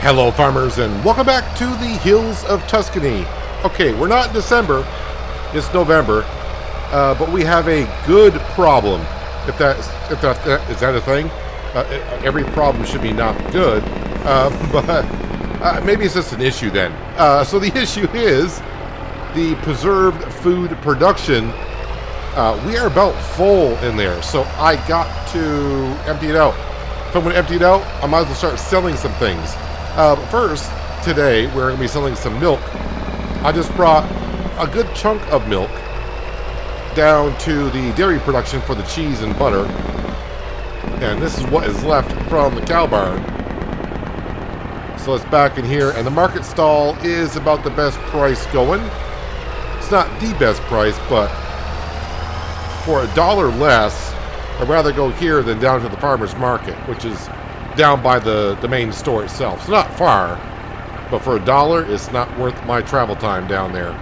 Hello farmers and welcome back to the hills of Tuscany. Okay, we're not in December, it's November, but we have a good problem. Is that a thing? Every problem should be not good, but maybe it's just an issue then. So the issue is the preserved food production. We are about full in there, so I got to empty it out. If I'm going to empty it out, I might as well start selling some things. But first, today, we're going to be selling some milk. I just brought a good chunk of milk down to the dairy production for the cheese and butter. And this is what is left from the cow barn. So it's back in here, and the market stall is about the best price going. It's not the best price, but for $1 less, I'd rather go here than down to the farmer's market, which is down by the main store itself. It's not far, but for $1, it's not worth my travel time down there.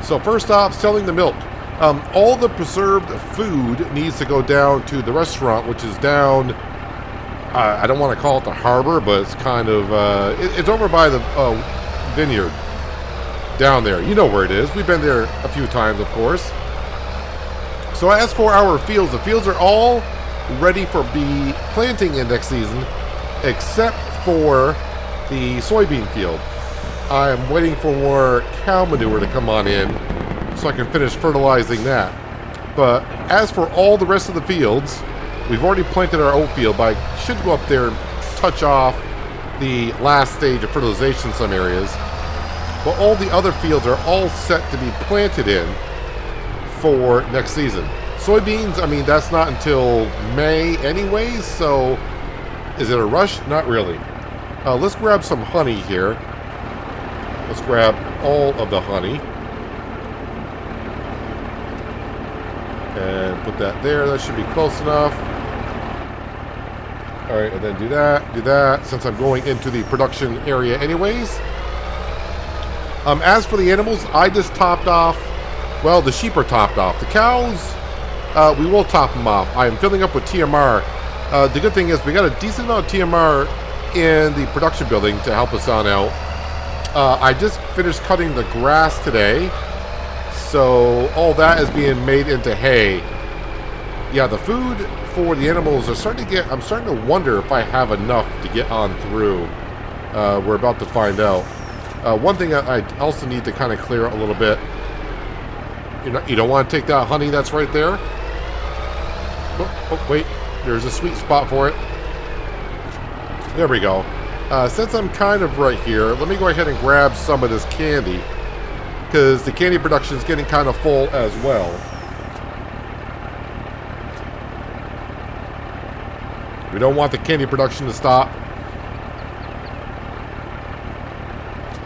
So first off, selling the milk. All the preserved food needs to go down to the restaurant, which is down, I don't want to call it the harbor, but it's kind of, it's over by the vineyard down there. You know where it is. We've been there a few times, of course. So as for our fields, the fields are all ready for bee planting in next season, except for the soybean field. I am waiting for more cow manure to come on in so I can finish fertilizing that. But as for all the rest of the fields, we've already planted our oat field, but I should go up there and touch off the last stage of fertilization in some areas. But all the other fields are all set to be planted in for next season. Soybeans, I mean, that's not until May anyways, so is it a rush? Not really. Let's grab some honey here. Let's grab all of the honey. And put that there. That should be close enough. Alright, and then do that, since I'm going into the production area anyways. As for the animals, I just topped off. Well, the sheep are topped off. The cows, we will top them off. I am filling up with TMR. The good thing is we got a decent amount of TMR in the production building to help us on out. I just finished cutting the grass today, so all that is being made into hay. Yeah, the food for the animals are starting to get, I'm starting to wonder if I have enough to get on through. We're about to find out. One thing I also need to kind of clear a little bit. You don't want to take that honey that's right there. Oh, wait. There's a sweet spot for it. There we go. Since I'm kind of right here, let me go ahead and grab some of this candy, because the candy production is getting kind of full as well. We don't want the candy production to stop.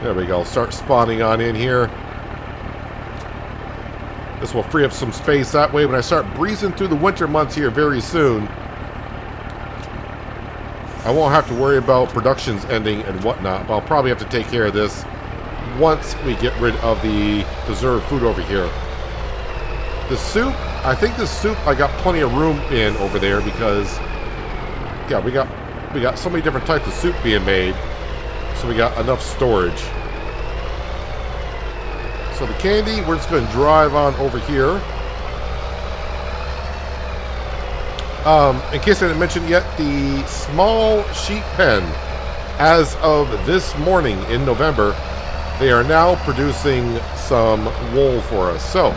There we go. Start spawning on in here. This will free up some space that way when I start breezing through the winter months here very soon. I won't have to worry about productions ending and whatnot, but I'll probably have to take care of this once we get rid of the preserved food over here. The soup, I think the soup I got plenty of room in over there because, yeah, we got so many different types of soup being made, so we got enough storage. So the candy, we're just going to drive on over here. In case I didn't mention yet, the small sheep pen, as of this morning in November, they are now producing some wool for us. So,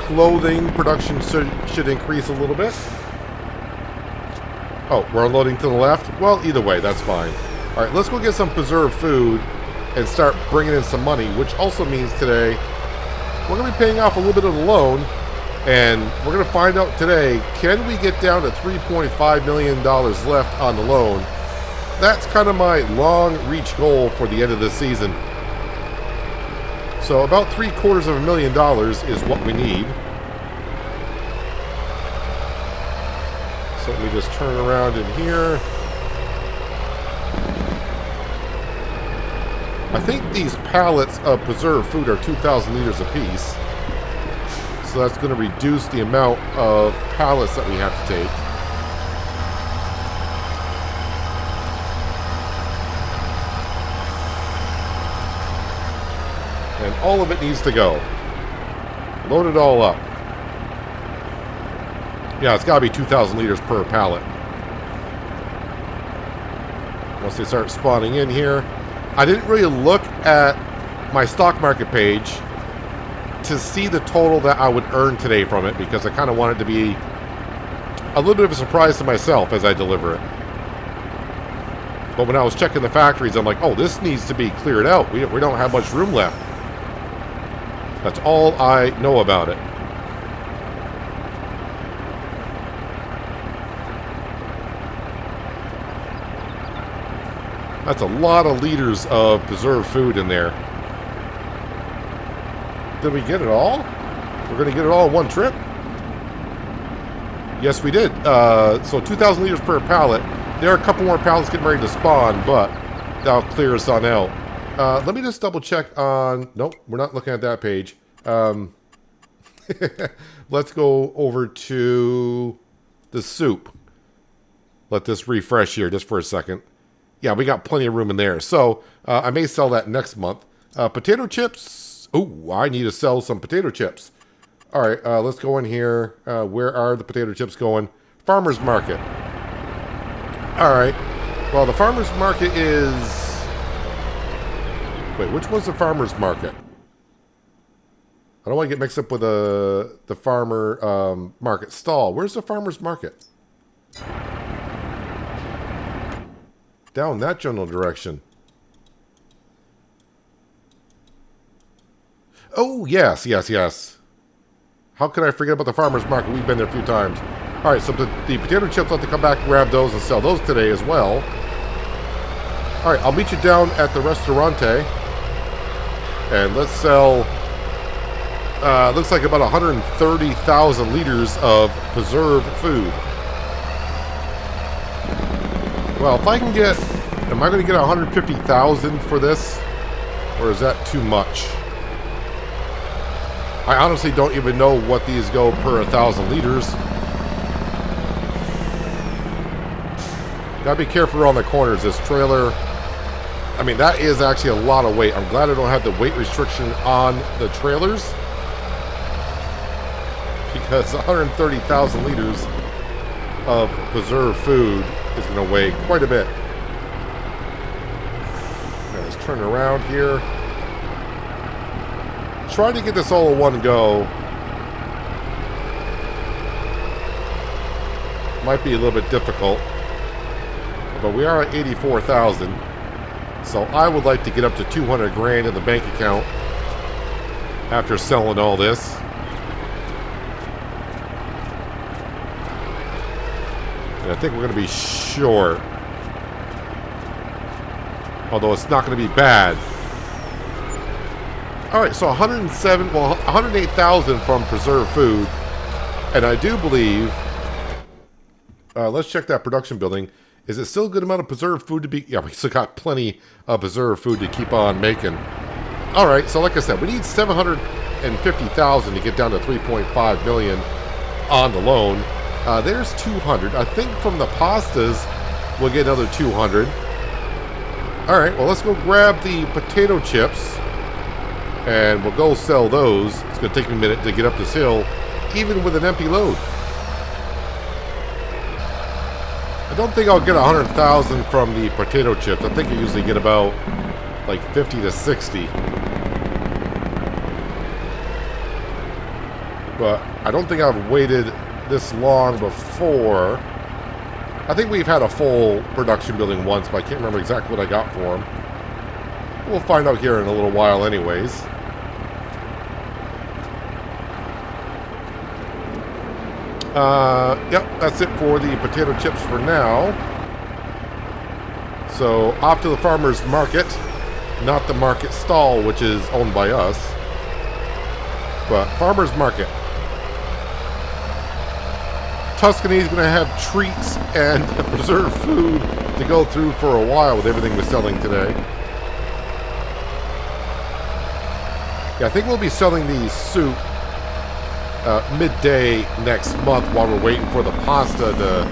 clothing production should increase a little bit. Oh, we're unloading to the left? Well, either way, that's fine. All right, let's go get some preserved food and start bringing in some money, which also means today we're going to be paying off a little bit of the loan, and we're going to find out today, can we get down to $3.5 million left on the loan? That's kind of my long reach goal for the end of this season. So about $750,000 is what we need. So let me just turn around in here. I think these pallets of preserved food are 2,000 liters apiece. So that's going to reduce the amount of pallets that we have to take. And all of it needs to go. Load it all up. Yeah, it's got to be 2,000 liters per pallet. Once they start spawning in here. I didn't really look at my stock market page to see the total that I would earn today from it, because I kind of want it to be a little bit of a surprise to myself as I deliver it. But when I was checking the factories, I'm like, oh, this needs to be cleared out. We don't have much room left. That's all I know about it. That's a lot of liters of preserved food in there. Did we get it all? We're going to get it all in one trip? Yes, we did. So 2,000 liters per pallet. There are a couple more pallets getting ready to spawn, but that'll clear us on out. Let me just double check on... Nope, we're not looking at that page. Let's go over to the soup. Let this refresh here just for a second. Yeah, we got plenty of room in there. So, I may sell that next month. Potato chips. Oh, I need to sell some potato chips. All right, let's go in here. Where are the potato chips going? Farmer's market. All right. Well, the farmer's market is... Wait, which was the farmer's market? I don't want to get mixed up with the farmer market stall. Where's the farmer's market? Down that general direction. Oh, yes, yes, yes. How could I forget about the farmer's market? We've been there a few times. All right, so the potato chips, I'll have to come back and grab those and sell those today as well. All right, I'll meet you down at the restaurante. And let's sell... looks like about 130,000 liters of preserved food. Well, if I can get... Am I going to get 150,000 for this? Or is that too much? I honestly don't even know what these go per 1,000 liters. Gotta be careful around the corners. This trailer... I mean, that is actually a lot of weight. I'm glad I don't have the weight restriction on the trailers. Because 130,000 liters of preserved food is going to weigh quite a bit. Now, let's turn around here. Try to get this all in one go. Might be a little bit difficult. But we are at 84,000. So I would like to get up to 200 grand in the bank account after selling all this. And I think we're going to be short. Although it's not going to be bad. Alright, so 108,000 from preserved food. And I do believe... let's check that production building. Is it still a good amount of preserved food to be... Yeah, we still got plenty of preserved food to keep on making. Alright, so like I said, we need 750,000 to get down to 3.5 million on the loan. There's 200. I think from the pastas, we'll get another 200. Alright, well, let's go grab the potato chips. And we'll go sell those. It's going to take me a minute to get up this hill, even with an empty load. I don't think I'll get 100,000 from the potato chips. I think I usually get about like 50 to 60. But I don't think I've waited this long before. I think we've had a full production building once, but I can't remember exactly what I got for them. We'll find out here in a little while anyways. Yep, that's it for the potato chips for now. So, off to the farmer's market. Not the market stall, which is owned by us. But farmer's market. Tuscany is going to have treats and preserved food to go through for a while with everything we're selling today. Yeah, I think we'll be selling the soup midday next month while we're waiting for the pasta to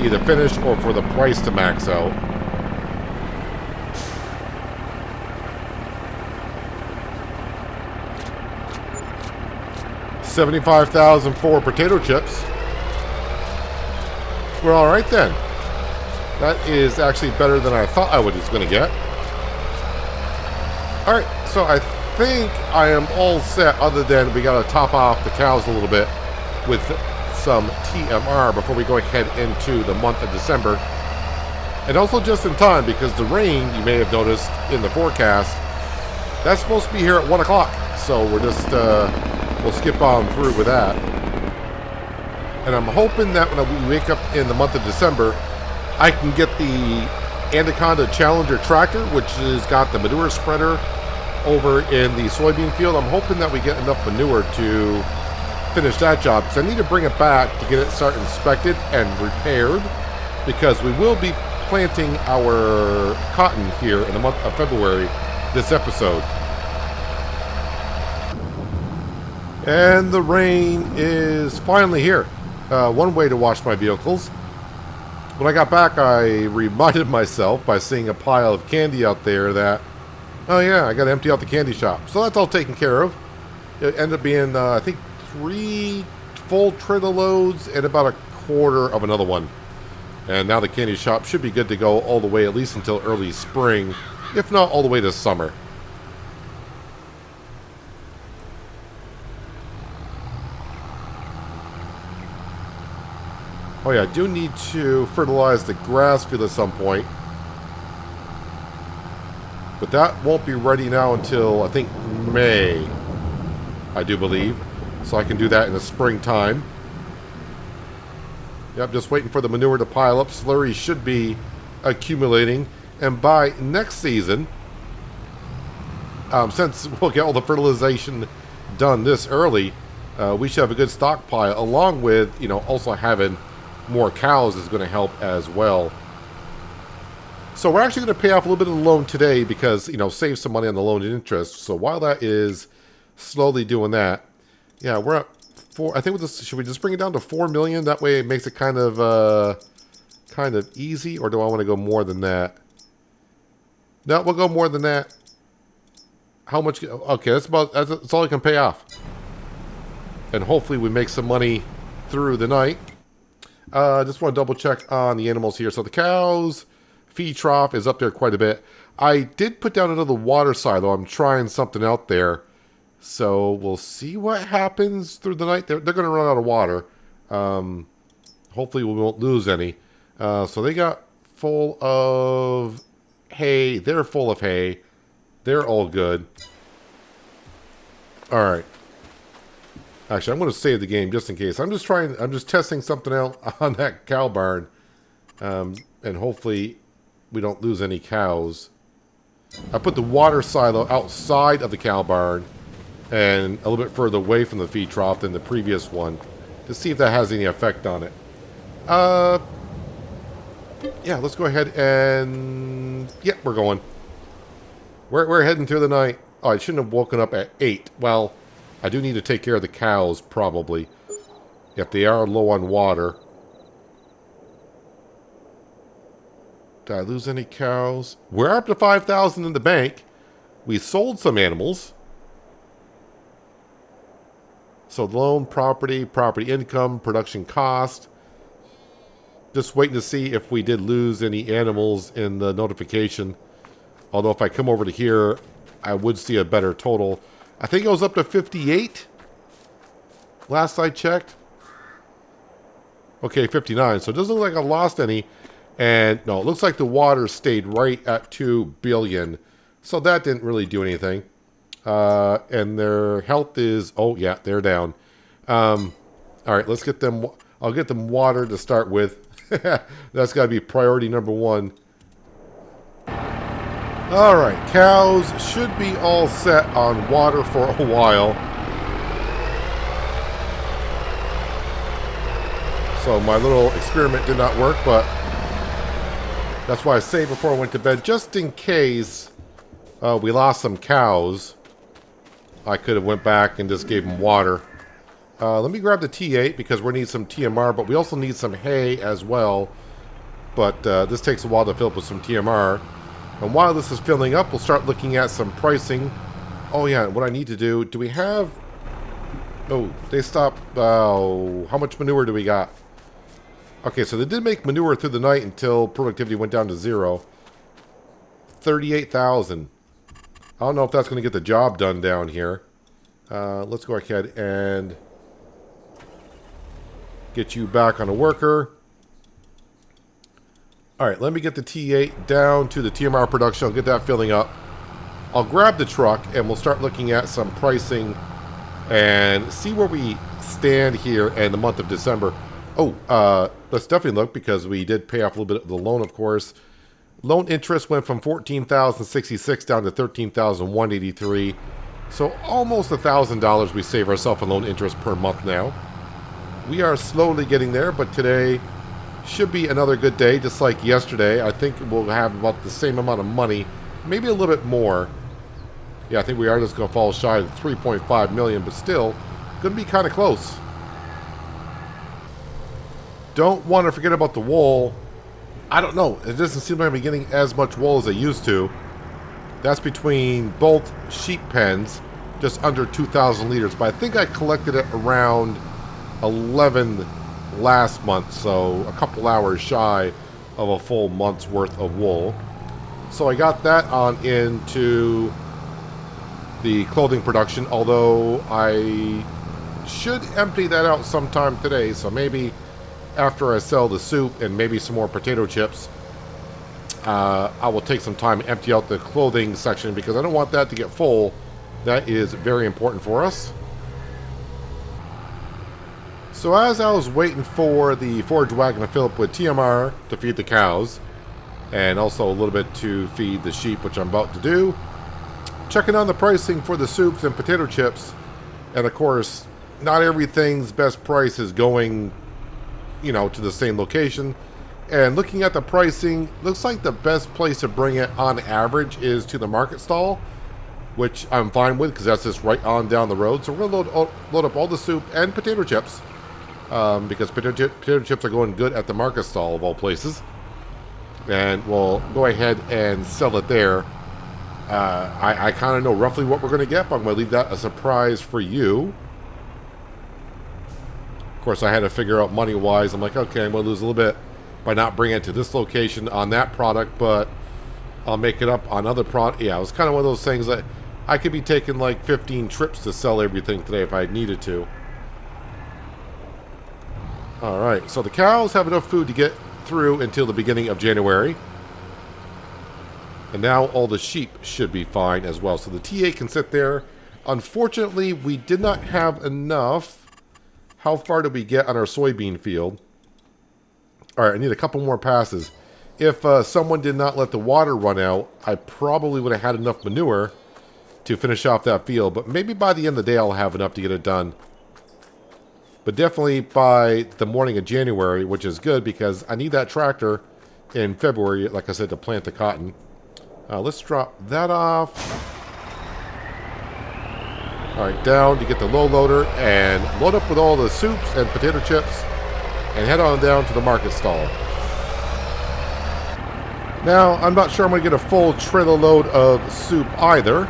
either finish or for the price to max out. $75,000 for potato chips. We're all right then. That is actually better than I thought I was going to get. All right, so I think I am all set, other than we got to top off the cows a little bit with some TMR before we go ahead into the month of December. And also just in time, because the rain, you may have noticed in the forecast, that's supposed to be here at 1 o'clock. So we're just, we'll skip on through with that. And I'm hoping that when we wake up in the month of December, I can get the Anaconda Challenger tractor, which has got the manure spreader over in the soybean field. I'm hoping that we get enough manure to finish that job, because I need to bring it back to get it started inspected and repaired, because we will be planting our cotton here in the month of February this episode. And the rain is finally here. One way to wash my vehicles. When I got back, I reminded myself by seeing a pile of candy out there that, oh yeah, I got to empty out the candy shop. So that's all taken care of. It ended up being, I think, 3 full trailer loads and about a quarter of another one. And now the candy shop should be good to go all the way, at least until early spring, if not all the way to summer. Oh yeah, I do need to fertilize the grass field at some point. But that won't be ready now until, I think, May, I do believe. So I can do that in the springtime. Yep, just waiting for the manure to pile up. Slurry should be accumulating. And by next season, since we'll get all the fertilization done this early, we should have a good stockpile, along with, you know, also having more cows is going to help as well. So we're actually going to pay off a little bit of the loan today because, you know, save some money on the loan and interest. So while that is slowly doing that, yeah, we're at 4. I think with this, should we just bring it down to 4 million? That way it makes it kind of easy. Or do I want to go more than that? No, we'll go more than that. How much? Okay, that's all I can pay off. And hopefully we make some money through the night. Just want to double check on the animals here. So the cows, feed trough is up there quite a bit. I did put down another water silo. I'm trying something out there. So we'll see what happens through the night. They're going to run out of water. Hopefully we won't lose any. So they got full of hay. They're full of hay. They're all good. All right. Actually, I'm going to save the game just in case. I'm just testing something out on that cow barn. And hopefully we don't lose any cows. I put the water silo outside of the cow barn and a little bit further away from the feed trough than the previous one to see if that has any effect on it. Yeah, let's go ahead and... Yep, we're going. We're heading through the night. Oh, I shouldn't have woken up at 8. Well, I do need to take care of the cows, probably. If they are low on water. Did I lose any cows? We're up to 5,000 in the bank. We sold some animals. So loan, property income, production cost. Just waiting to see if we did lose any animals in the notification. Although if I come over to here, I would see a better total. I think it was up to 58. Last I checked. Okay, 59. So it doesn't look like I lost any. And no, it looks like the water stayed right at 2 billion. So that didn't really do anything. And their health is, oh yeah, they're down. All right, let's get them. I'll get them water to start with. That's got to be priority number 1. All right, cows should be all set on water for a while. So my little experiment did not work, but that's why I saved before I went to bed, just in case we lost some cows. I could have went back and just gave them water. Let me grab the T8 because we need some TMR, but we also need some hay as well. But this takes a while to fill up with some TMR. And while this is filling up, we'll start looking at some pricing. Oh yeah, what I need to do we have Oh, they stopped. How much manure do we got? Okay, so they did make manure through the night until productivity went down to 0. 38,000. I don't know if that's going to get the job done down here. Let's go ahead and get you back on a worker. Alright, let me get the T8 down to the TMR production. I'll get that filling up. I'll grab the truck and we'll start looking at some pricing and see where we stand here in the month of December. Oh, let's definitely look because we did pay off a little bit of the loan, of course. Loan interest went from $14,066 down to $13,183. So almost $1,000 we save ourselves in loan interest per month now. We are slowly getting there, but today should be another good day, just like yesterday. I think we'll have about the same amount of money, maybe a little bit more. Yeah, I think we are just going to fall shy of 3.5 million, but still going to be kind of close. Don't want to forget about the wool. I don't know. It doesn't seem like I'm getting as much wool as I used to. That's between both sheep pens, just under 2,000 liters. But I think I collected it around 11 last month, so a couple hours shy of a full month's worth of wool. So I got that on into the clothing production, although I should empty that out sometime today. So maybe after I sell the soup and maybe some more potato chips, I will take some time to empty out the clothing section because I don't want that to get full. That is very important for us. So as I was waiting for the forage wagon to fill up with TMR to feed the cows, and also a little bit to feed the sheep, which I'm about to do, checking on the pricing for the soups and potato chips, and of course, not everything's best price is going, you know, to the same location. And looking at the pricing, looks like the best place to bring it on average is to the market stall, which I'm fine with because that's just right on down the road. So we're going to load up all the soup and potato chips because potato chips are going good at the market stall of all places. And we'll go ahead and sell it there. I kind of know roughly what we're going to get, but I'm going to leave that a surprise for you. Of course, I had to figure out money-wise. I'm like, okay, I'm going to lose a little bit by not bringing it to this location on that product, but I'll make it up on other product. Yeah, it was kind of one of those things that I could be taking like 15 trips to sell everything today if I needed to. All right, so the cows have enough food to get through until the beginning of January. And now all the sheep should be fine as well. So the T8 can sit there. Unfortunately, we did not have enough. How far did we get on our soybean field? All right, I need a couple more passes. If someone did not let the water run out, I probably would have had enough manure to finish off that field. But maybe by the end of the day, I'll have enough to get it done. But definitely by the morning of January, which is good because I need that tractor in February, like I said, to plant the cotton. Let's drop that off. All right, down to get the low loader and load up with all the soups and potato chips and head on down to the market stall. Now, I'm not sure I'm going to get a full trailer load of soup either.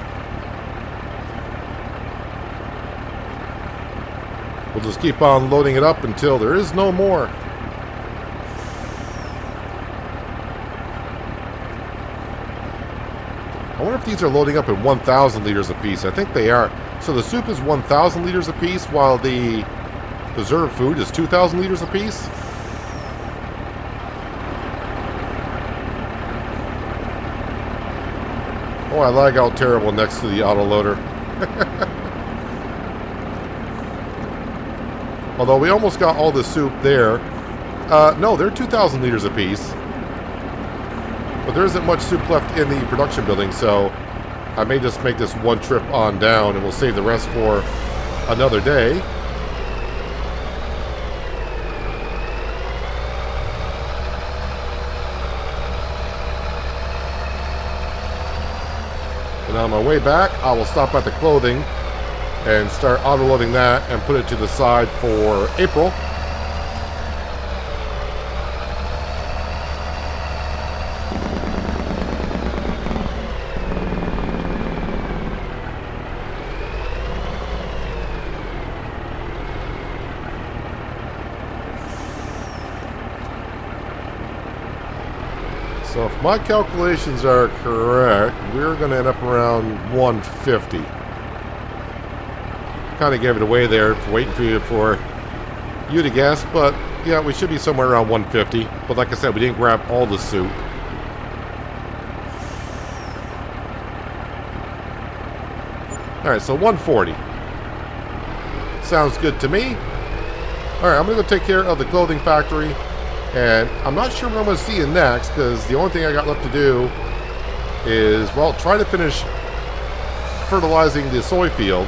We'll just keep on loading it up until there is no more. I wonder if these are loading up in 1,000 liters apiece. I think they are. So the soup is 1,000 liters apiece, while the preserved food is 2,000 liters apiece. Oh, I lag out terrible next to the autoloader. Although we almost got all the soup there. No, they're 2,000 liters apiece. But there isn't much soup left in the production building, so I may just make this one trip on down and we'll save the rest for another day. And on my way back, I will stop at the clothing and start auto-loading that and put it to the side for April. So if my calculations are correct, we're going to end up around 150. Kind of gave it away there for waiting for you to guess, but yeah, we should be somewhere around 150. But like I said, we didn't grab all the soup. Alright, so 140. Sounds good to me. Alright, I'm going to go take care of the clothing factory. And I'm not sure what I'm going to see you next, because the only thing I got left to do is, well, try to finish fertilizing the soy field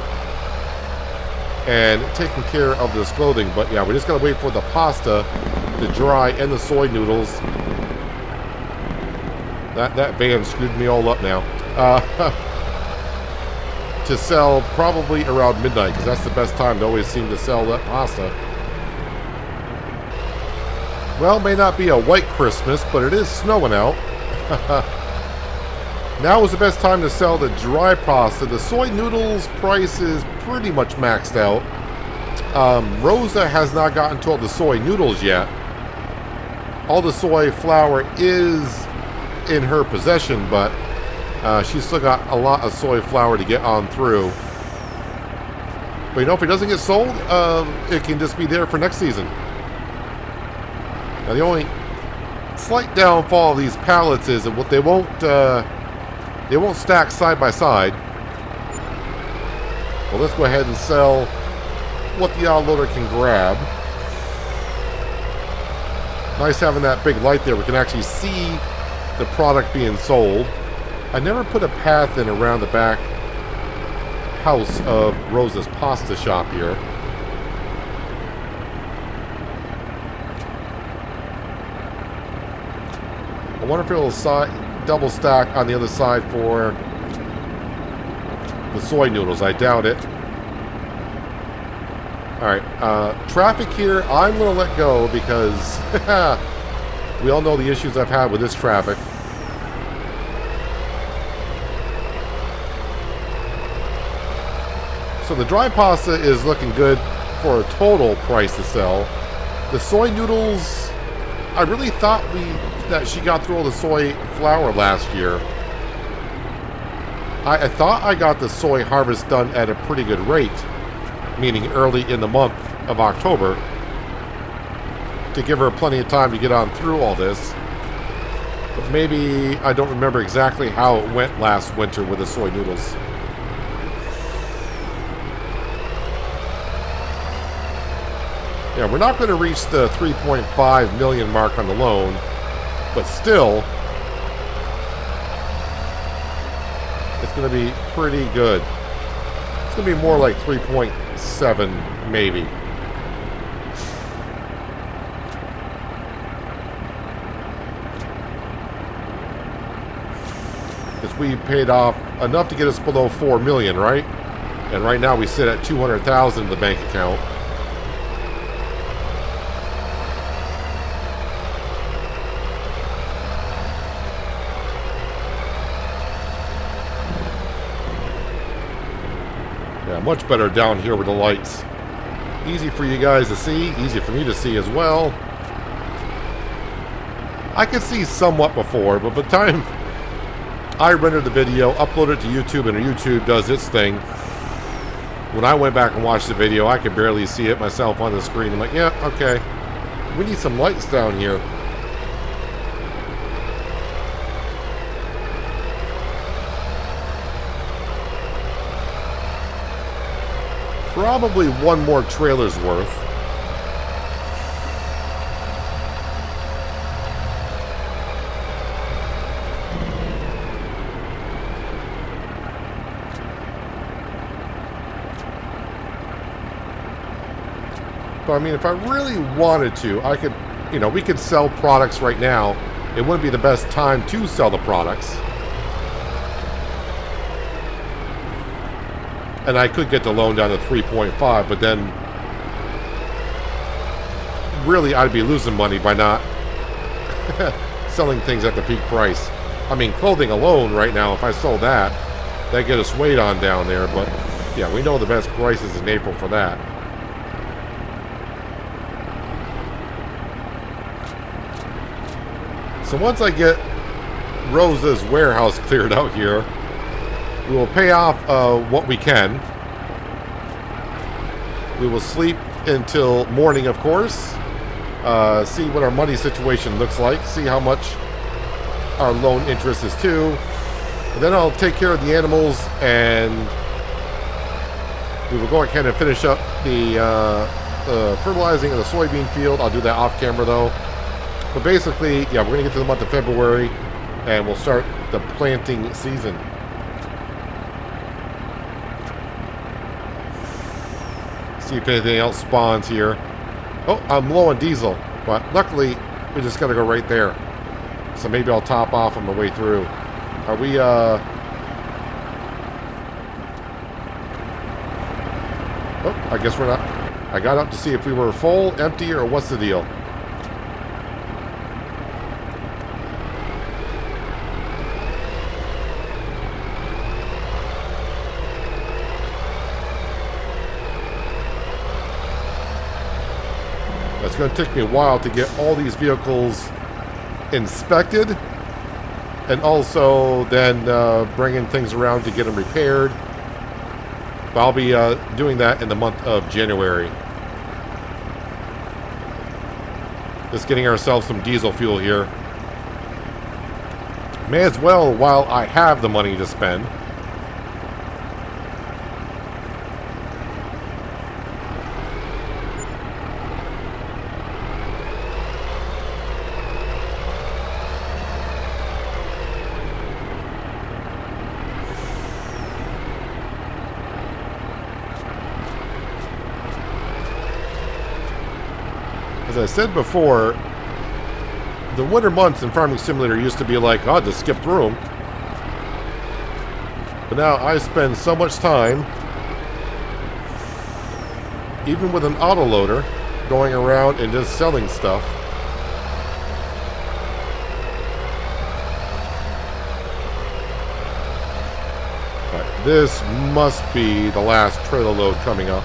and taking care of this clothing. But yeah, we just got to wait for the pasta to dry and the soy noodles. That van screwed me all up now. To sell probably around midnight, because that's the best time to always seem to sell that pasta. Well, may not be a white Christmas, but it is snowing out. Now is the best time to sell the dry pasta. The soy noodles price is pretty much maxed out. Rosa has not gotten to all the soy noodles yet. All the soy flour is in her possession, but she's still got a lot of soy flour to get on through. But you know, if it doesn't get sold, it can just be there for next season. Now the only slight downfall of these pallets is that they won't stack side by side. Well, let's go ahead and sell what the outloader can grab. Nice having that big light there. We can actually see the product being sold. I never put a path in around the back house of Rosa's pasta shop here. I wonder if it'll double stack on the other side for the soy noodles. I doubt it. Alright, traffic here, I'm going to let go because we all know the issues I've had with this traffic. So the dry pasta is looking good for a total price to sell. The soy noodles, I really thought that she got through all the soy flour last year. I thought I got the soy harvest done at a pretty good rate, meaning early in the month of October, to give her plenty of time to get on through all this. But maybe I don't remember exactly how it went last winter with the soy noodles. Yeah, we're not going to reach the 3.5 million mark on the loan, but still, it's going to be pretty good. It's going to be more like 3.7, maybe. Because we paid off enough to get us below 4 million, right? And right now we sit at 200,000 in the bank account. Yeah, much better down here with the lights. Easy for you guys to see, easy for me to see as well. I could see somewhat before, but by the time I rendered the video, uploaded it to YouTube, and YouTube does its thing, when I went back and watched the video, I could barely see it myself on the screen. I'm like, yeah, okay. We need some lights down here. Probably one more trailer's worth. But I mean, if I really wanted to, I could, you know, we could sell products right now. It wouldn't be the best time to sell the products. And I could get the loan down to 3.5, but then really I'd be losing money by not selling things at the peak price. I mean, clothing alone right now, if I sold that, that'd get us weighed on down there. But yeah, we know the best prices in April for that. So once I get Rosa's warehouse cleared out here. We will pay off what we can. We will sleep until morning, of course. See what our money situation looks like. See how much our loan interest is too. And then I'll take care of the animals, and we will go ahead and finish up the fertilizing of the soybean field. I'll do that off camera though. But basically, yeah, we're going to get to the month of February, and we'll start the planting season. See if anything else spawns here. Oh, I'm low on diesel, but luckily we just got to go right there. So maybe I'll top off on the way through. Are we, Oh, I guess we're not. I got up to see if we were full, empty, or what's the deal. It's going to take me a while to get all these vehicles inspected, and also then bringing things around to get them repaired. But I'll be doing that in the month of January. Just getting ourselves some diesel fuel here. May as well while I have the money to spend. As I said before, the winter months in Farming Simulator used to be like, oh, just skip through them. But now I spend so much time, even with an autoloader, going around and just selling stuff. Right, this must be the last trailer load coming up.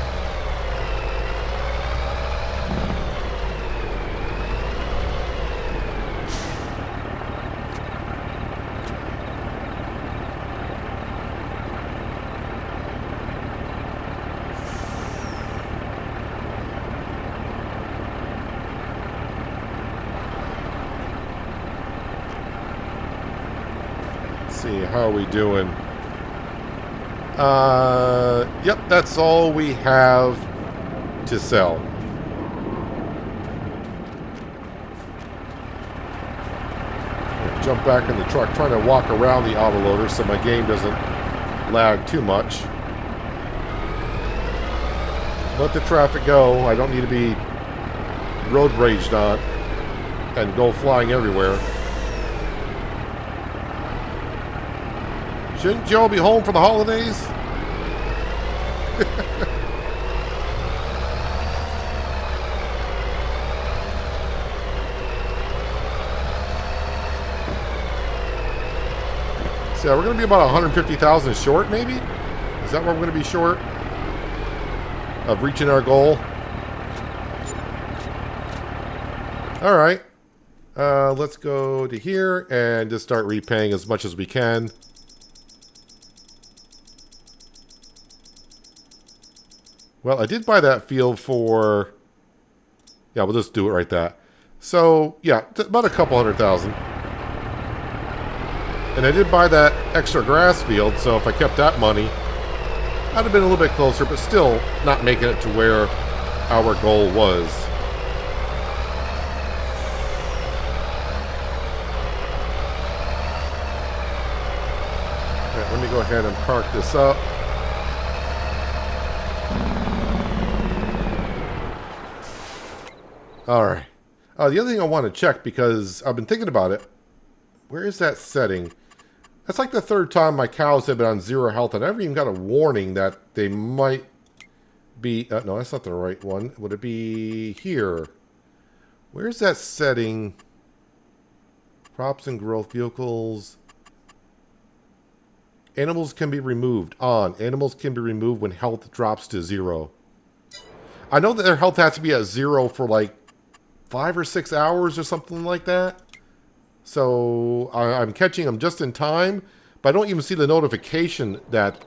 See, how are we doing? Yep, that's all we have to sell. Jump back in the truck, trying to walk around the autoloader so my game doesn't lag too much. Let the traffic go. I don't need to be road raged on and go flying everywhere. Shouldn't Joe be home for the holidays? So we're going to be about 150,000 short, maybe? Is that what we're going to be short of reaching our goal? All right. Let's go to here and just start repaying as much as we can. Well, I did buy that field for... Yeah, we'll just do it right there. So, yeah, about a couple 100,000. And I did buy that extra grass field, so if I kept that money, I'd have been a little bit closer, but still not making it to where our goal was. All right, let me go ahead and park this up. All right. The other thing I want to check, because I've been thinking about it. Where is that setting? That's like the third time my cows have been on 0 health, and I never even got a warning that they might be... no, that's not the right one. Would it be here? Where's that setting? Crops and growth vehicles. Animals can be removed. On. Animals can be removed when health drops to 0. I know that their health has to be at 0 for like 5 or 6 hours or something like that. So I'm catching them just in time, but I don't even see the notification that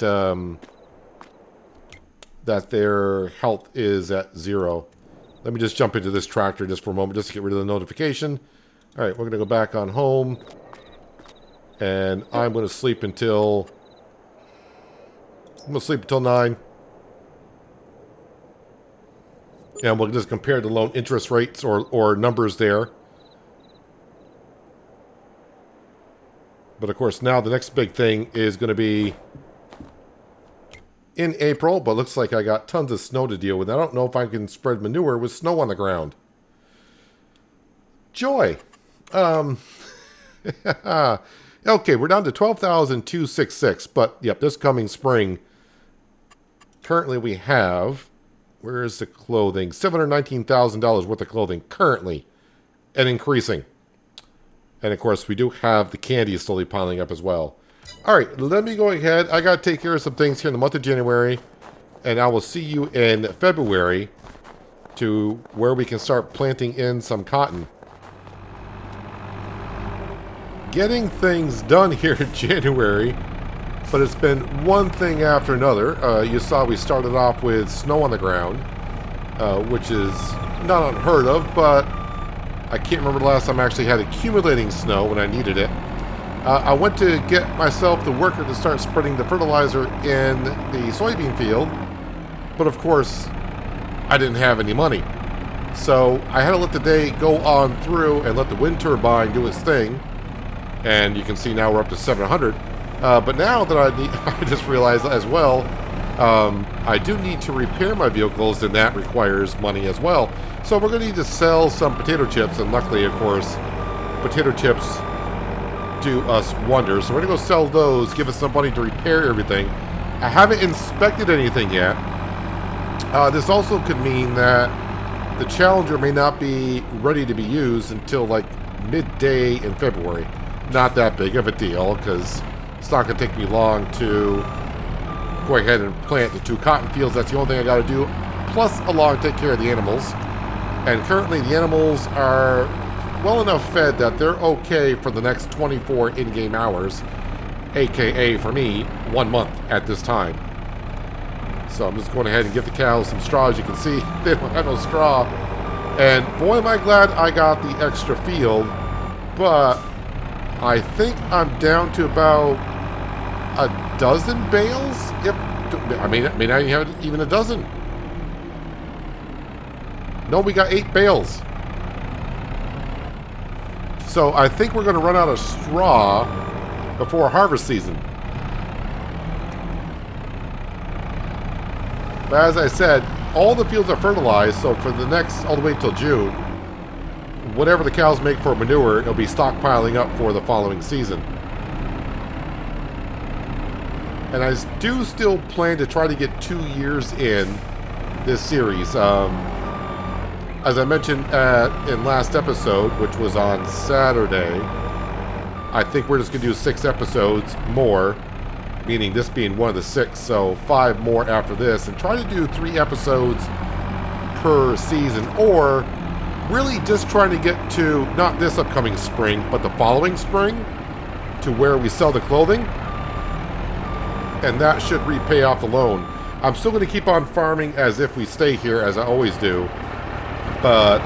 that their health is at 0. Let me just jump into this tractor just for a moment, just to get rid of the notification. All right, we're going to go back on home. And I'm going to sleep until... I'm going to sleep until 9. And we'll just compare the loan interest rates or numbers there. But of course, now the next big thing is going to be in April. But looks like I got tons of snow to deal with. I don't know if I can spread manure with snow on the ground. Joy. Okay, we're down to 12,266. But, yep, this coming spring, currently we have... Where is the clothing? $719,000 worth of clothing currently and increasing. And, of course, we do have the candy slowly piling up as well. All right, let me go ahead. I got to take care of some things here in the month of January. And I will see you in February to where we can start planting in some cotton. Getting things done here in January. But it's been one thing after another. You saw we started off with snow on the ground, which is not unheard of, but I can't remember the last time I actually had accumulating snow when I needed it. I went to get myself the worker to start spreading the fertilizer in the soybean field, but of course, I didn't have any money. So I had to let the day go on through and let the wind turbine do its thing, and you can see now we're up to 700. But now that I just realized as well, I do need to repair my vehicles, and that requires money as well. So we're going to need to sell some potato chips, and luckily, of course, potato chips do us wonders. So we're going to go sell those, give us some money to repair everything. I haven't inspected anything yet. This also could mean that the Challenger may not be ready to be used until like midday in February. Not that big of a deal, because... it's not going to take me long to go ahead and plant the 2 cotton fields. That's the only thing I got to do. Plus, along, take care of the animals. And currently, the animals are well enough fed that they're okay for the next 24 in-game hours. AKA, for me, 1 month at this time. So I'm just going ahead and give the cows some straw. As you can see, they don't have no straw. And boy, am I glad I got the extra field. But I think I'm down to about a dozen bales. Yep. I may not have even a dozen. No, we got 8 bales. So I think we're going to run out of straw before harvest season. But as I said, all the fields are fertilized, so for the next, all the way till June, whatever the cows make for manure, it'll be stockpiling up for the following season. And I do still plan to try to get 2 years in this series. As I mentioned in last episode, which was on Saturday, I think we're just going to do 6 episodes more, meaning this being one of the 6, so 5 more after this, and try to do 3 episodes per season, or really just trying to get to, not this upcoming spring, but the following spring, to where we sell the clothing, and that should repay off the loan. I'm still going to keep on farming as if we stay here, as I always do, but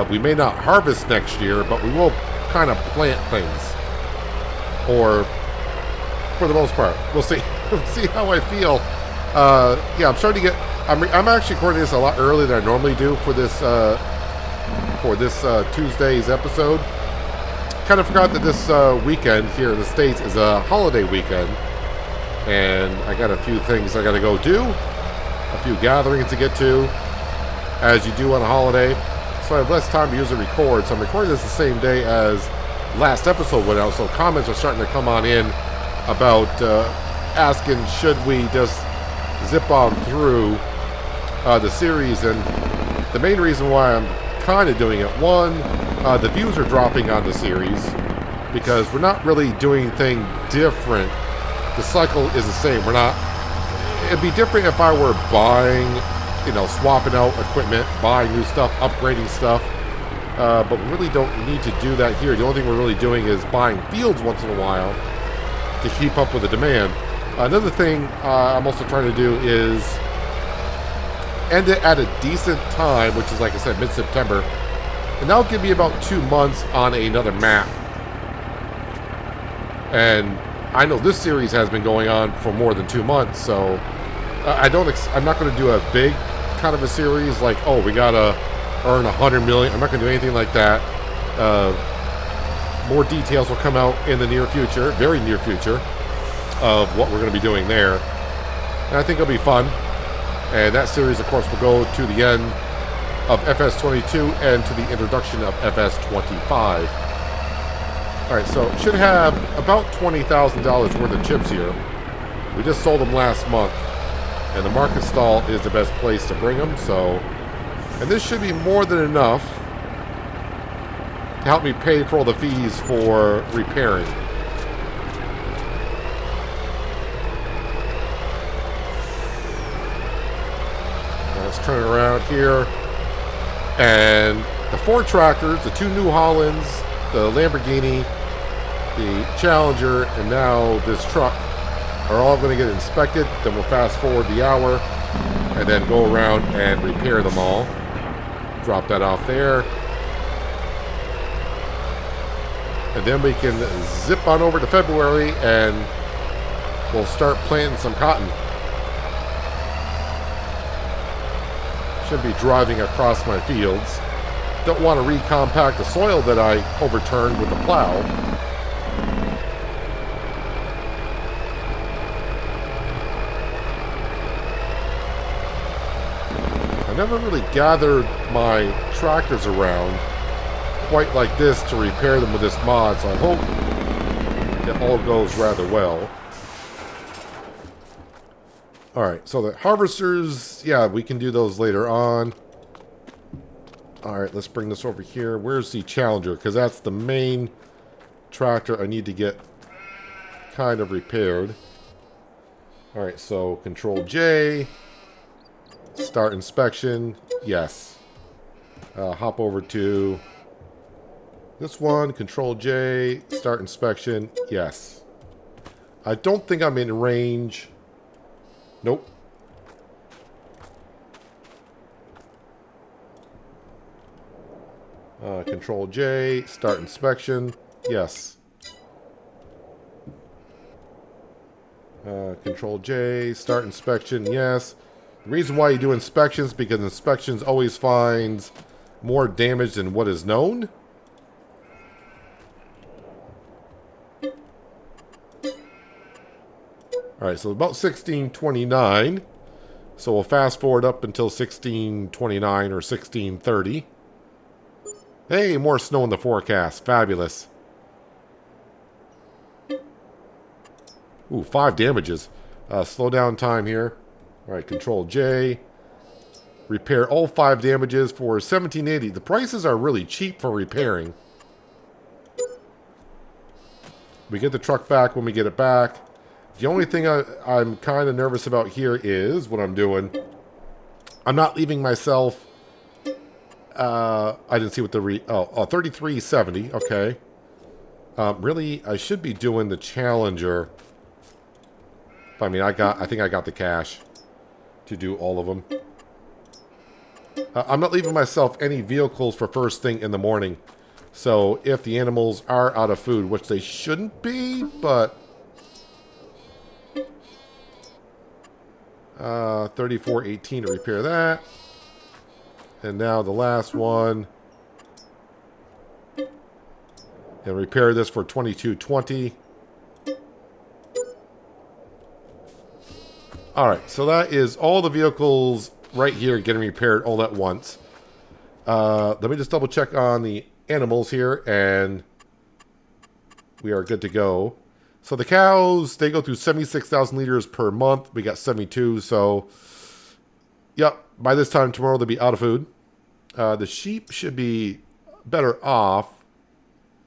we may not harvest next year, but we will kind of plant things, or for the most part. We'll see. We'll see how I feel. Yeah, I'm starting to get... I'm actually recording this a lot earlier than I normally do for this Tuesday's episode. Kind of forgot that this weekend here in the States is a holiday weekend. And I got a few things I got to go do. A few gatherings to get to, as you do on a holiday. So I have less time to usually record. So I'm recording this the same day as last episode went out. So comments are starting to come on in about asking should we just zip on through the series. And the main reason why I'm kind of doing it, one, the views are dropping on the series because we're not really doing anything different. The cycle is the same. We're not... It'd be different if I were buying, you know, swapping out equipment, buying new stuff, upgrading stuff. But we really don't need to do that here. The only thing we're really doing is buying fields once in a while to keep up with the demand. Another thing I'm also trying to do is end it at a decent time, which is, like I said, mid-September. And that'll give me about 2 months on another map. And I know this series has been going on for more than 2 months, so I'm not going to do a big kind of a series like, oh, we got to earn 100 million. I'm not going to do anything like that. More details will come out in the near future, very near future, of what we're going to be doing there. And I think it'll be fun. And that series, of course, will go to the end of FS22 and to the introduction of FS25. Alright, so it should have about $20,000 worth of chips here. We just sold them last month. And the market stall is the best place to bring them, so... And this should be more than enough to help me pay for all the fees for repairing. Let's turn it around here. And the 4 tractors, the 2 New Hollands, the Lamborghini, the Challenger, and now this truck are all going to get inspected. Then we'll fast forward the hour and then go around and repair them all. Drop that off there. And then we can zip on over to February and we'll start planting some cotton. Should be driving across my fields. Don't want to recompact the soil that I overturned with the plow. I never really gathered my tractors around quite like this to repair them with this mod, so I hope it all goes rather well. Alright, so the harvesters, yeah, we can do those later on. Alright, let's bring this over here. Where's the Challenger? Because that's the main tractor I need to get kind of repaired. Alright, so Control J. Start inspection. Yes. Hop over to this one. Control J. Start inspection. Yes. I don't think I'm in range. Nope. Control J, start inspection. Yes. Control J, start inspection. Yes. The reason why you do inspections, because inspections always finds more damage than what is known. Alright, so about 1629. So we'll fast forward up until 1629 or 1630. Hey, more snow in the forecast. Fabulous. Ooh, 5 damages. Slow down time here. Alright, Control J. Repair all 5 damages for 1780. The prices are really cheap for repairing. We get the truck back when we get it back. The only thing I'm kind of nervous about here is what I'm doing. I'm not leaving myself... I didn't see what the... 3370. Okay. Really, I should be doing the Challenger. I mean, I think I got the cash to do all of them. I'm not leaving myself any vehicles for first thing in the morning. So, if the animals are out of food, which they shouldn't be, but... 3418 to repair that. And now the last one. And repair this for 2220. Alright, so that is all the vehicles right here getting repaired all at once. Let me just double check on the animals here, and we are good to go. So the cows, they go through 76,000 liters per month. We got 72, so... Yep, by this time tomorrow they'll be out of food. The sheep should be better off.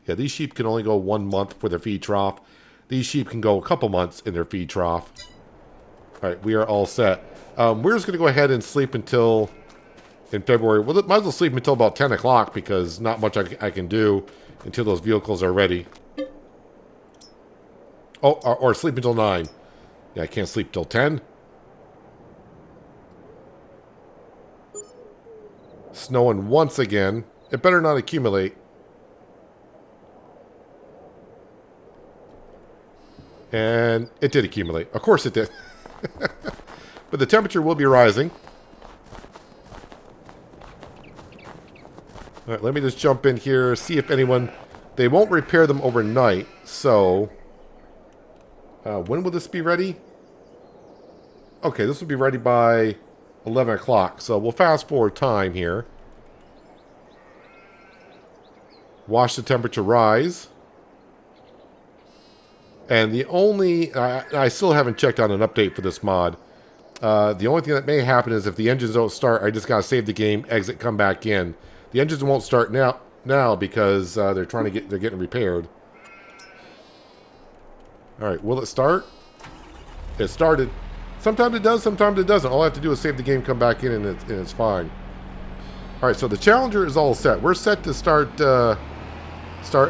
Yeah, these sheep can only go 1 month for their feed trough. These sheep can go a couple months in their feed trough. Alright, we are all set. We're just going to go ahead and sleep until in February. Well, might as well sleep until about 10 o'clock because not much I can do until those vehicles are ready. Oh, or sleep until 9. Yeah, I can't sleep till 10. Snowing once again. It better not accumulate. And it did accumulate. Of course it did. But the temperature will be rising. All right, let me just jump in here, see if anyone... They won't repair them overnight, so... when will this be ready? Okay, this will be ready by 11 o'clock, so we'll fast forward time here. Watch the temperature rise. And the only... I still haven't checked on an update for this mod. The only thing that may happen is if the engines don't start, I just gotta save the game, exit, come back in. The engines won't start now because they're getting repaired. All right, will it start? It started. Sometimes it does, sometimes it doesn't. All I have to do is save the game, come back in, and it's fine. All right, so the Challenger is all set. We're set to start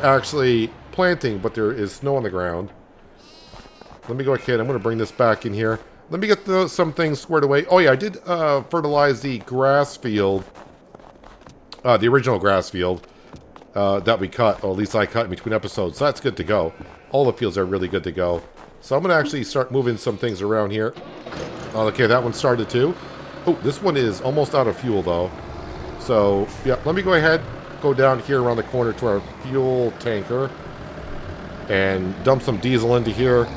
actually planting, but there is snow on the ground. Let me go ahead. I'm going to bring this back in here. Let me get some things squared away. Oh yeah, I did fertilize the grass field. The original grass field that we cut, or at least I cut in between episodes. So that's good to go. All the fields are really good to go. So I'm going to actually start moving some things around here. Okay, that one started too. Oh, this one is almost out of fuel though. So, yeah, let me go ahead, go down here around the corner to our fuel tanker. And dump some diesel into here.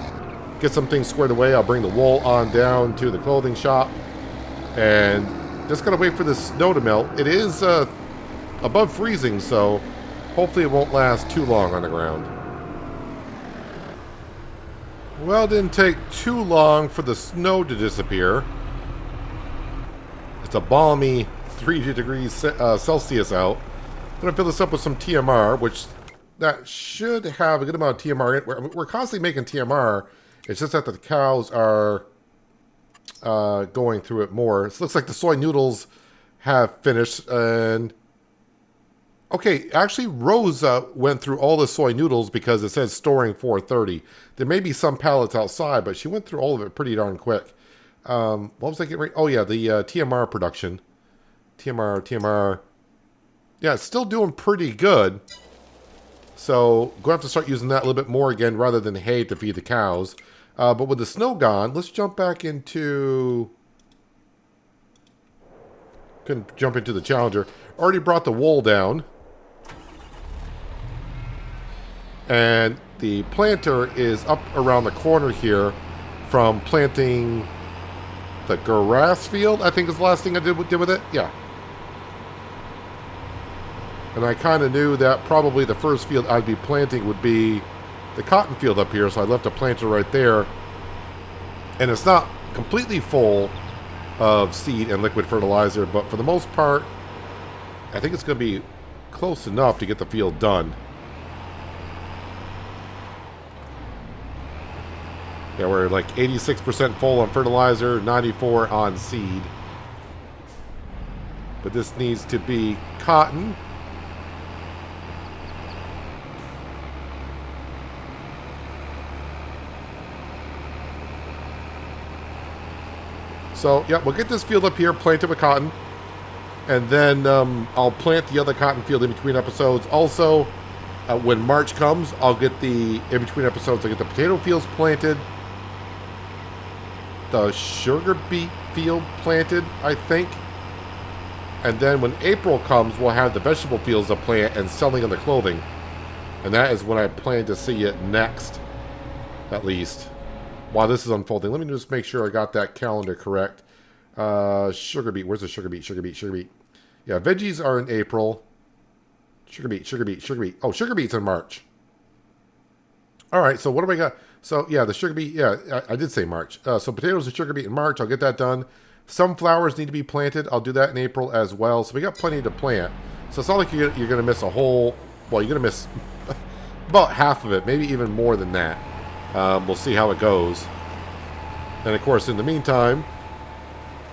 Get some things squared away. I'll bring the wool on down to the clothing shop. And just got to wait for the snow to melt. It is above freezing, so hopefully it won't last too long on the ground. Well, it didn't take too long for the snow to disappear. It's a balmy 3 degrees Celsius out. I'm going to fill this up with some TMR, which that should have a good amount of TMR in it. We're constantly making TMR. It's just that the cows are going through it more. It looks like the soy noodles have finished. And okay, actually Rosa went through all the soy noodles because it says storing 430. There may be some pallets outside, but she went through all of it pretty darn quick. What was I getting ready? Oh yeah, the TMR production. TMR. Yeah, it's still doing pretty good. So, going to have to start using that a little bit more again rather than hay to feed the cows. But with the snow gone, let's jump back into... Couldn't jump into the Challenger. Already brought the wool down. And the planter is up around the corner here from planting the grass field, I think is the last thing I did with it. Yeah. And I kind of knew that probably the first field I'd be planting would be the cotton field up here, so I left a planter right there. And it's not completely full of seed and liquid fertilizer, but for the most part, I think it's going to be close enough to get the field done. Yeah, we're like 86% full on fertilizer, 94% on seed. But this needs to be cotton. So, yeah, we'll get this field up here, plant it with cotton. And then I'll plant the other cotton field in between episodes. Also, when March comes, I'll get the, in between episodes, I'll get the potato fields planted. The sugar beet field planted, I think. And then when April comes, we'll have the vegetable fields to plant and selling in the clothing. And that is when I plan to see it next, at least. While this is unfolding, let me just make sure I got that calendar correct. Sugar beet. Where's the sugar beet? Sugar beet. Sugar beet. Yeah, veggies are in April. Sugar beet. Sugar beet. Sugar beet. Oh, sugar beet's in March. All right. So what do we got? So yeah, the sugar beet. Yeah, I did say March. So potatoes and sugar beet in March. I'll get that done. Sunflowers need to be planted. I'll do that in April as well. So we got plenty to plant. So it's not like you're going to miss a whole. Well, you're going to miss about half of it, maybe even more than that. We'll see how it goes. And of course, in the meantime,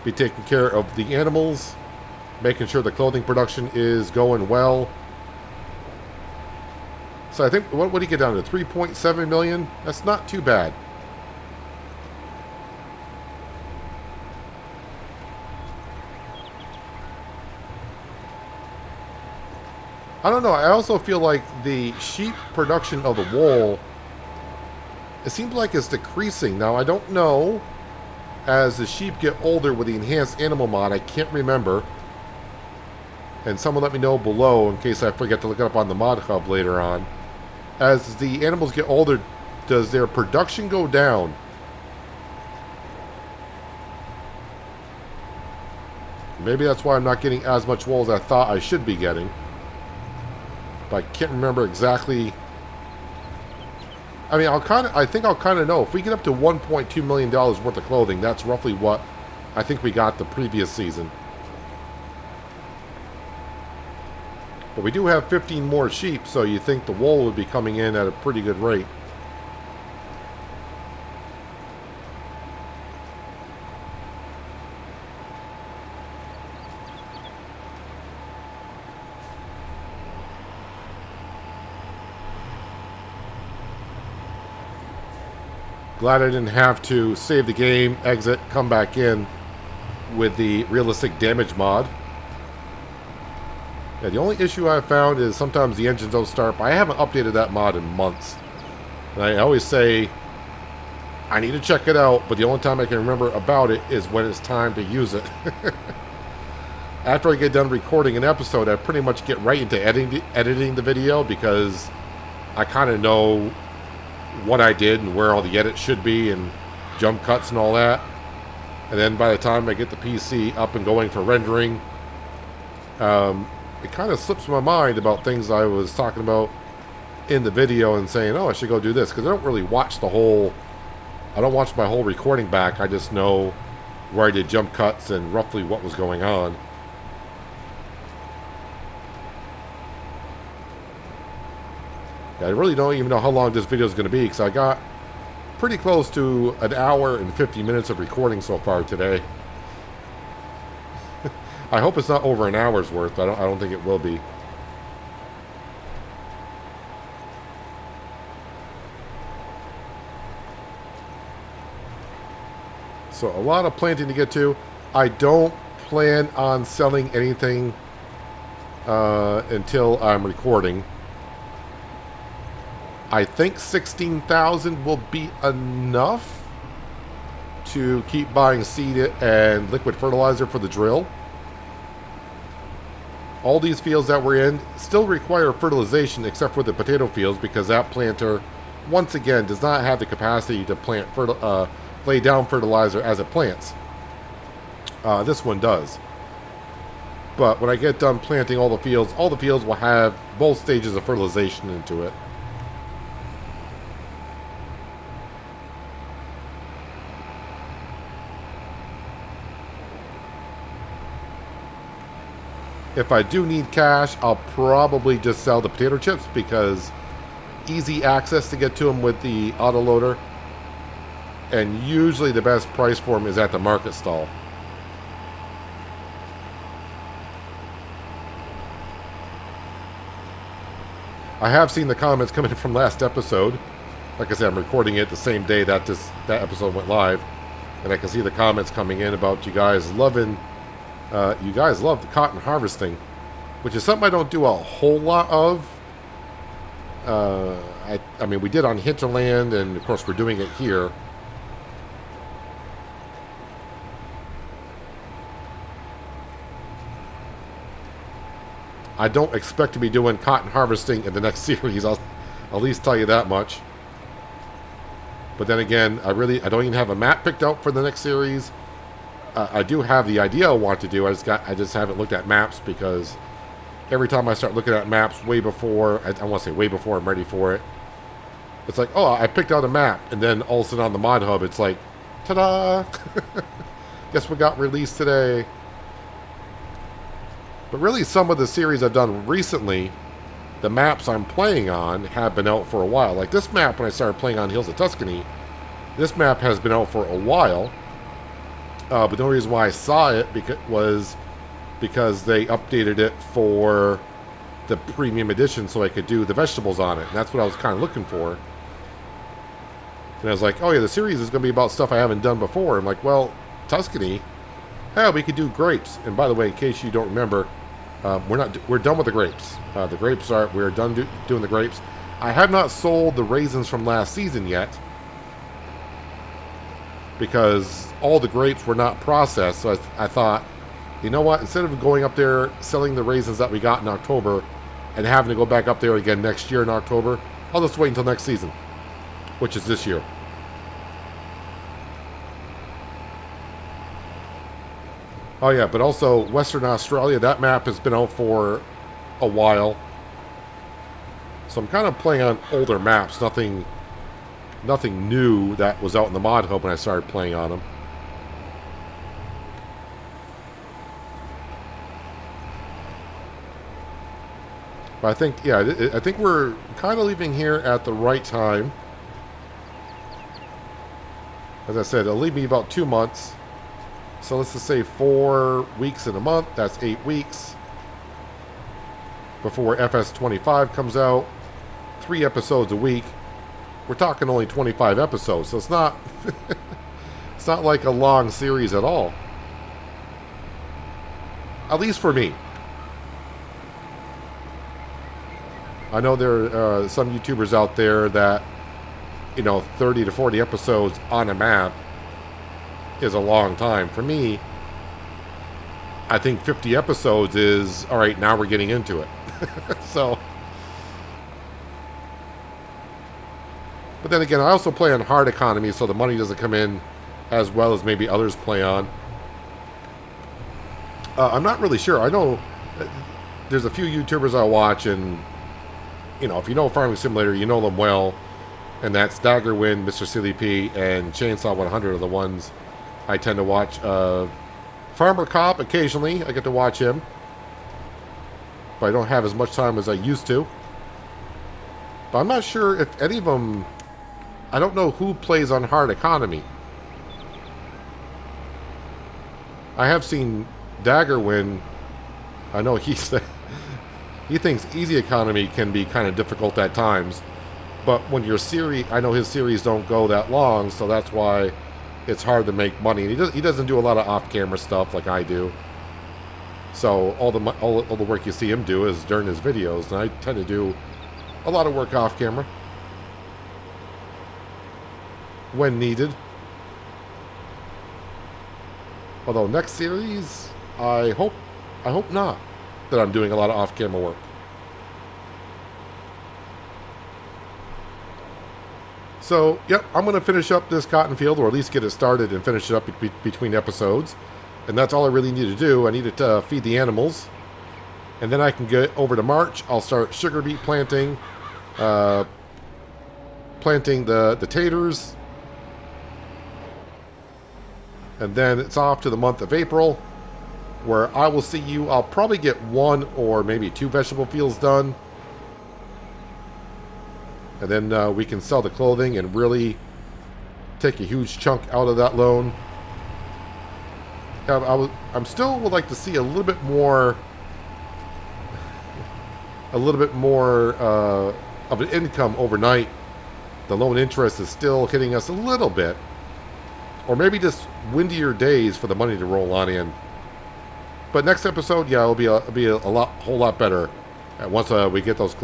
be taking care of the animals making sure the clothing production is going well. So I think, what would he get down to? 3.7 million? That's not too bad. I don't know. I also feel like the sheep production of the wool, it seems like it's decreasing. Now, I don't know. As the sheep get older with the enhanced animal mod, I can't remember. And someone let me know below in case I forget to look it up on the mod hub later on. As the animals get older, does their production go down? Maybe that's why I'm not getting as much wool as I thought I should be getting. But I can't remember exactly. I mean, I think I'll kind of know. If we get up to $1.2 million worth of clothing, that's roughly what I think we got the previous season. But we do have 15 more sheep, so you think the wool would be coming in at a pretty good rate. Glad I didn't have to save the game, exit, come back in with the realistic damage mod. Yeah, the only issue I've found is sometimes the engines don't start, but I haven't updated that mod in months. And I always say, I need to check it out, but the only time I can remember about it is when it's time to use it. After I get done recording an episode, I pretty much get right into editing the video because I kind of know what I did and where all the edits should be and jump cuts and all that. And then by the time I get the PC up and going for rendering, it kind of slips my mind about things I was talking about in the video and saying, oh, I should go do this, because I don't really watch I don't watch my whole recording back. I just know where I did jump cuts and roughly what was going on. I really don't even know how long this video is going to be, because I got pretty close to an hour and 50 minutes of recording so far today. I hope it's not over an hour's worth. I don't think it will be. So a lot of planting to get to. I don't plan on selling anything until I'm recording. I think 16,000 will be enough to keep buying seed and liquid fertilizer for the drill. All these fields that we're in still require fertilization except for the potato fields, because that planter, once again, does not have the capacity to lay down fertilizer as it plants. This one does. But when I get done planting all the fields will have both stages of fertilization into it. If I do need cash, I'll probably just sell the potato chips, because easy access to get to them with the autoloader, and usually the best price for them is at the market stall. I have seen the comments coming from last episode. Like I said, I'm recording it the same day that that episode went live, and I can see the comments coming in about you guys loving. You guys love the cotton harvesting, which is something I don't do a whole lot of. I mean, we did on Hinterland, and of course we're doing it here. I don't expect to be doing cotton harvesting in the next series. I'll at least tell you that much. But then again, I don't even have a map picked out for the next series. I do have the idea I want to do. I just haven't looked at maps, because every time I start looking at maps way before, I want to say way before I'm ready for it, it's like, oh, I picked out a map, and then all of a sudden on the mod hub, it's like, ta-da! Guess what got released today? But really, some of the series I've done recently, the maps I'm playing on have been out for a while. Like this map, when I started playing on Hills of Tuscany, this map has been out for a while. But the only reason why I saw it was because they updated it for the premium edition so I could do the vegetables on it. And that's what I was kind of looking for. And I was like, oh yeah, the series is going to be about stuff I haven't done before. I'm like, well, Tuscany, yeah, we could do grapes. And by the way, in case you don't remember, we're done with the grapes. We're done doing the grapes. I have not sold the raisins from last season yet because all the grapes were not processed. So I thought, you know what? Instead of going up there selling the raisins that we got in October and having to go back up there again next year in October, I'll just wait until next season, which is this year. Oh yeah, but also Western Australia, that map has been out for a while. So I'm kind of playing on older maps, nothing new that was out in the mod hub when I started playing on them. But I think, yeah, I think we're kind of leaving here at the right time. As I said, it'll leave me about 2 months. So let's just say 4 weeks in a month. That's 8 weeks before FS22 comes out. 3 episodes a week. We're talking only 25 episodes, so it's not it's not like a long series at all. At least for me. I know there are some YouTubers out there that, 30 to 40 episodes on a map is a long time. For me, I think 50 episodes is, all right, now we're getting into it. So, but then again, I also play on hard economy, so the money doesn't come in as well as maybe others play on. I'm not really sure. I know there's a few YouTubers I watch, and if you know Farming Simulator, you know them well. And that's Daggerwind, Mr. Silly P, and Chainsaw 100 are the ones I tend to watch. Farmer Cop, occasionally, I get to watch him. But I don't have as much time as I used to. But I'm not sure if any of them... I don't know who plays on hard economy. I have seen Daggerwind. I know he thinks easy economy can be kind of difficult at times. But when your series, I know his series don't go that long, so that's why it's hard to make money. And he doesn't do a lot of off-camera stuff like I do. So all the work you see him do is during his videos, and I tend to do a lot of work off-camera when needed. Although next series, I hope not that I'm doing a lot of off-camera work. So, yep, I'm going to finish up this cotton field, or at least get it started and finish it up between episodes. And that's all I really need to do. I need to feed the animals. And then I can get over to March. I'll start sugar beet planting. Planting the taters. And then it's off to the month of April, where I will see you. I'll probably get 1 or maybe 2 vegetable fields done. And then we can sell the clothing and really take a huge chunk out of that loan. I'm still would like to see a little bit more of an income overnight. The loan interest is still hitting us a little bit, or maybe just windier days for the money to roll on in. But next episode, yeah, it'll be a whole lot better. Once we get those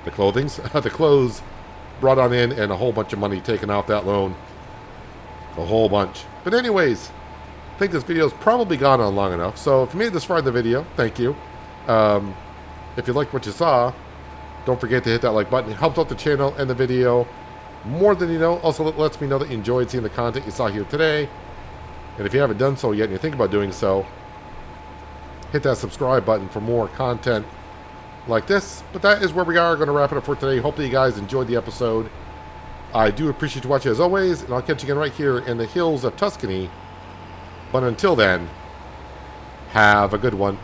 the clothes brought on in, and a whole bunch of money taken off that loan. A whole bunch. But anyways, I think this video's probably gone on long enough. So if you made it this far in the video, thank you. If you liked what you saw, don't forget to hit that like button. It helps out the channel and the video more than you know. Also, it lets me know that you enjoyed seeing the content you saw here today. And if you haven't done so yet and you think about doing so, hit that subscribe button for more content like this. But that is where we are going to wrap it up for today. Hopefully you guys enjoyed the episode. I do appreciate you watching as always, and I'll catch you again right here in the hills of Tuscany. But until then, have a good one.